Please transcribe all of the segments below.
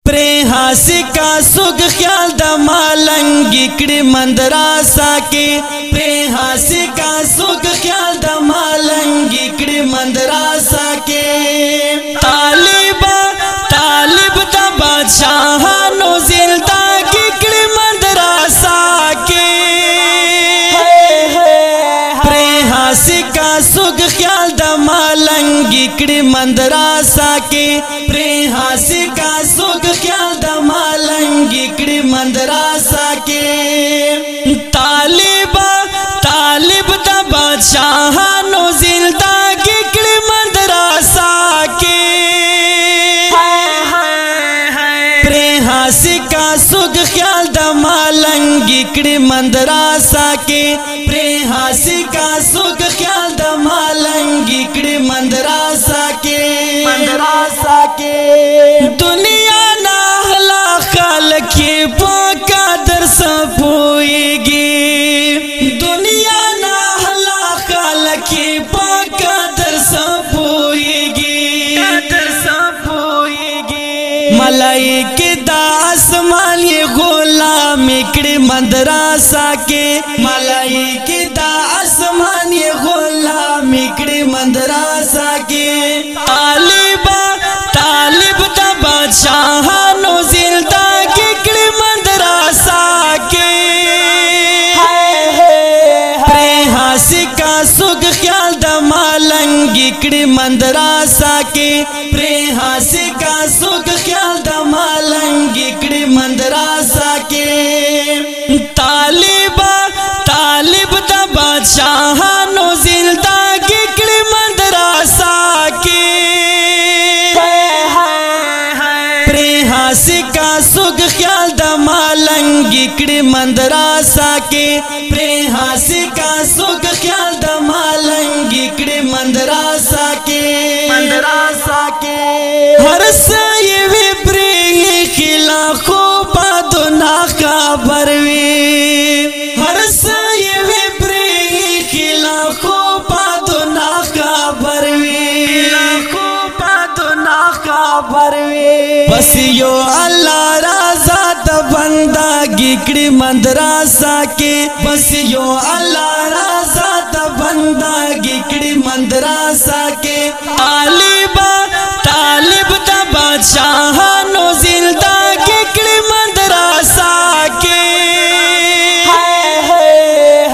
प्रेहासी का सुख ख्याल द मालंगी कड़ी मंदरासा के प्रेहासी का सुख ख्याल द मालंगी कड़ी मंदरासा के तालिब द बादशाह नो जिंदा की कड़ी मंदरासा के प्रेहासी का सुख ख्याल द मालंगी कड़ी मंदरासा के प्रेहासी का सुख ख्याल द मालंगी कड़ी मंदरासा के तालिब द बादशाह नो जिंदा की कड़ी मंदरासा के प्रेहासी का सुख ख्याल द मालंगी कड़ी मंदरासा के प्रेहासी का सुख ख्याल द मालंगी कड़ी मंदरासा के दुनिया ना हला खाल के पोका दर सपोएगी दुनिया ना हला खाल के पोका दर सपोएगी मलाइके दा आसमान ये गुलाम कड़ी मंदरासा के मलाइके दा आसमान ये गुलाम कड़ी मंदरासा के तालिब द बादशाह नो जिंदा की कड़ी मंदरासा के प्रेहासी का सुख ख्याल द मालंगी कड़ी मंदरासा के प्रेहासी का सुख ख्याल द मालंगी कड़ी मंदरासा के तालिब द बादशाह नो जिंदा की कड़ी मंदरासा के प्रेहासी का सुख ख्याल द मालंगी कड़ी मंदरासा के प्रेहासी का सुख ख्याल द मालंगी कड़ी मंदरासा के हर साये वे प्रेम खिला को पादुना का बरवे हर साये वे प्रेम खिला को पादुना का बरवे बस यो अल्लाह राजा द बंदा गिकड़ी मंदरासा के बस यो अल्लाह राजा द बंदा गिकड़ी मंदरासा के तालिब द बादशाह नो जिंदा गिकड़ी मंदरासा के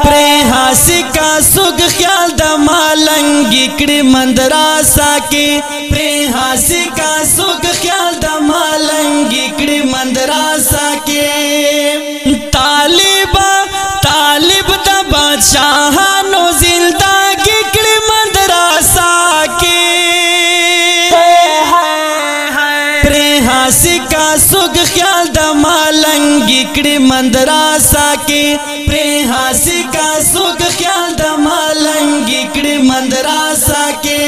प्रेहासी का सुख ख्याल द मालंगी कड़ी मंदरासा के प्रेहासी का सुख ख्याल द मालंगी कड़ी मंदरासा के तालिब द बादशाह नो जिंदा कड़ी मंदरासा के प्रेहासी का सुख ख्याल द मालंगी कड़ी मंदरासा के प्रेहासी का सुख ख्याल द मालंगी कड़ी मंदरासा के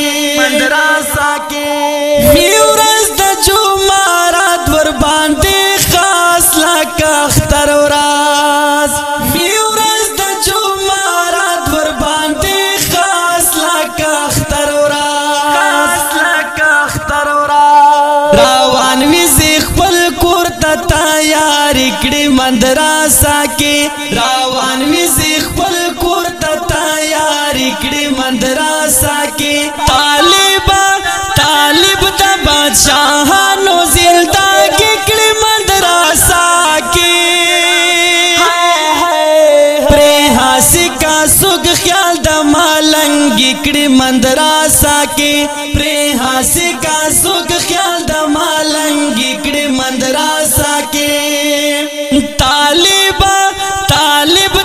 म्यूरस द जुमारा द्वर बांधे खास लाका अख्तर राज म्यूरस द जुमारा द्वर बांधे खास लाका अख्तर रावान विज़िख पल कुर्ता तैयारी कड़ी मंदरासा के रावान विज़िख पल कुर्ता तैयारी कड़ी मंदरासा के तालिब द बादशाह नो जिंदा की कड़ी मंदरासा के प्रेहासी का सुख ख्याल द मालंगी कड़ी मंदरासा के प्रेहासी का सुख ख्याल द मालंगी कड़ी मंदरासा के तालिब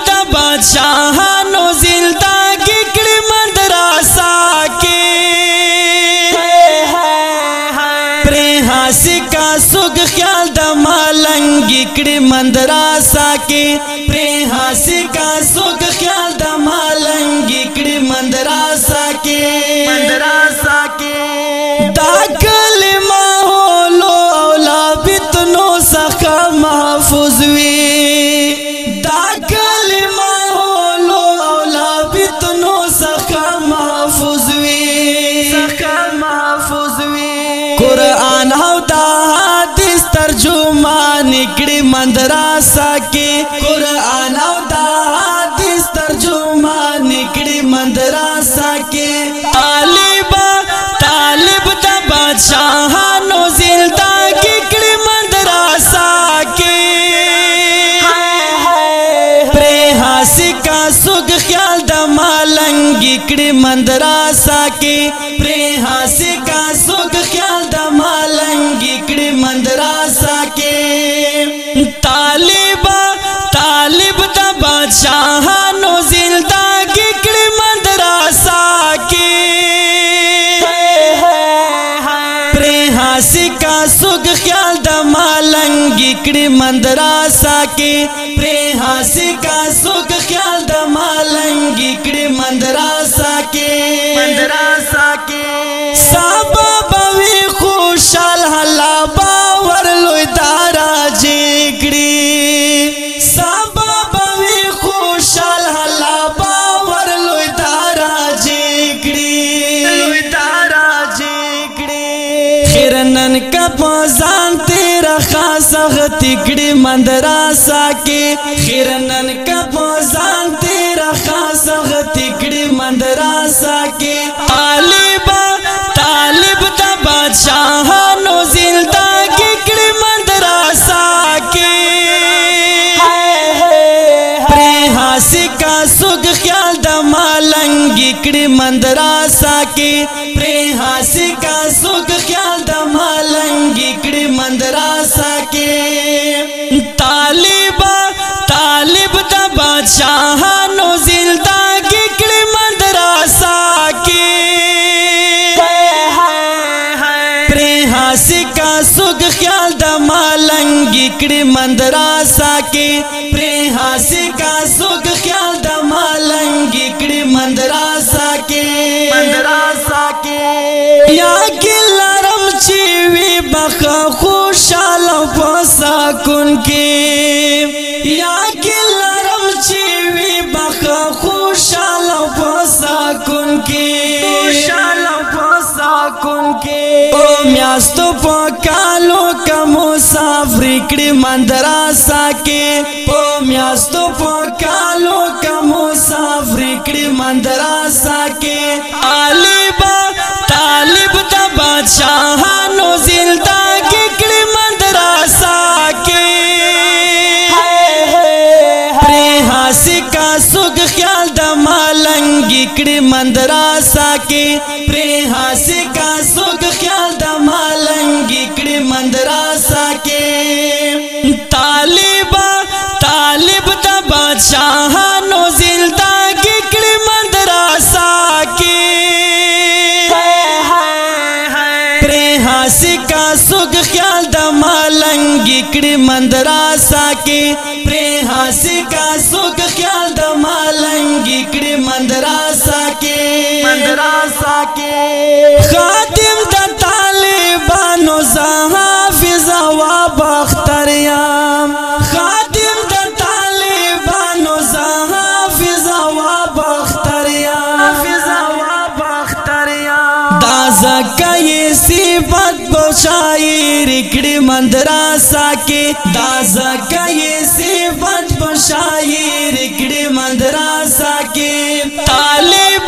द बादशाह नो जिंदा की कड़ी मंदरासा के प्रेहासी का सुख ख्याल द मालंगी कड़ी मंदरासा के प्रेहासी का सुख ख्याल द मालंगी कड़ी मंदरासा के दाखल माहौलो औला बितनो सखा महफूज वे दाखल माहौलो औला बितनो सखा महफूज वे कुरान हो दा हदीस तर्जुमा کړي مدرسه کې قرآن او د حدیث ترجمان کړي مدرسه کې طالب د بادشاہانو زندګي کړي مدرسه کې پرې حاصل کا سوګ خیال د مالنګي کړي مدرسه کې پرې حاصل کا سوګ خیال د مالنګي کړي مدرسه کې طالب د بادشاہانو زندګي کړي مدرسه کې حاصل کا سوګ خیال د مالنګي کړي مدرسه کې پرې حاصل کا سوګ خیال د مالنګي کړي مدرسه کې سبب وی خوشال حلا باور لوی دارا جګړي سبب وی خوشال حلا باور لوی دارا جګړي خیرنن کا پوزان تیرا خاص غتی کړي مدرسه کې خیرنن کا پوزان تیرا خاص غتی کړي مدرسه کې طالب د بادشاہانو زندګي کړي مدرسه کې پرې حاصل کا سوګ خیال د مالنګي کړي مدرسه کې پرې حاصل کا سوګ خیال د مالنګي کړي مدرسه کې طالب د بادشاہانو زندګي کړي مدرسه کې پرې حاصل کا سوګ خیال د مالنګي کړي مدرسه کې پرې حاصل کا سوګ خیال د مالنګي کړي مدرسه کې یا ګلرم چې وی بخ خوشاله پسکون کې یا ګلرم چې وی بخ خوشاله پسکون کې او میاستو پکالو کا مسافر کړي مدرسه کې او میاستو پکالو کا مسافر کړي مدرسه کې طالب د بادشاہانو زندګي کړي مدرسه کې پرې حاصل کا سوګ خیال د مالنګي کړي مدرسه کې پرې حاصل کا سوګ خیال د مالنګي کړي مدرسه کې طالب د بادشاہانو زندګي کړي مدرسه کې پرې حاصل کا سوګ خیال د مالنګي کړي مدرسه کې پرې حاصل کا سوګ خیال د مالنګي کړي مدرسه کې خادم د طالبانو حافظ و بختر یم خادم د طالبانو حافظ و بختر یم دا زکای صفت بشایر کړي مدرسه کې دا زکای صفت بشایر کړي مدرسه کې طالب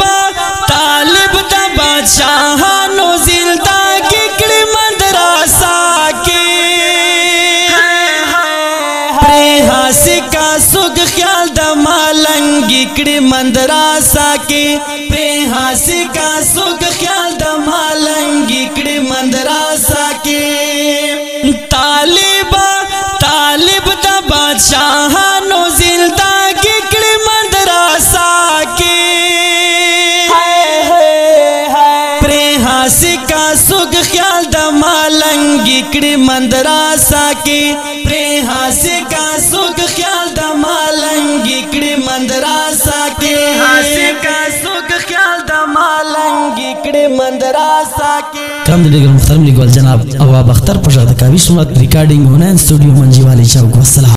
د بادشاہانو زندګي کړي مدرسه کې پرې حاصل کا سوګ خیال د مالنګي کړي مدرسه کې پرې حاصل کا سوګ خیال د مالنګي کړي مدرسه کې طالب د بادشاہانو زندګي کړي مدرسه کې پرې حاصل کا سوګ خیال د مالنګي کړي مدرسه کې پرې حاصل کا سوګ خیال د مالنګي کړي مدرسه کې کرم دې ډېر محترم لیکوال جناب اواب اختر پرشاد کاوی سنت ریکارډینګ هنن سټوډیو منجی والی چوک والسلام.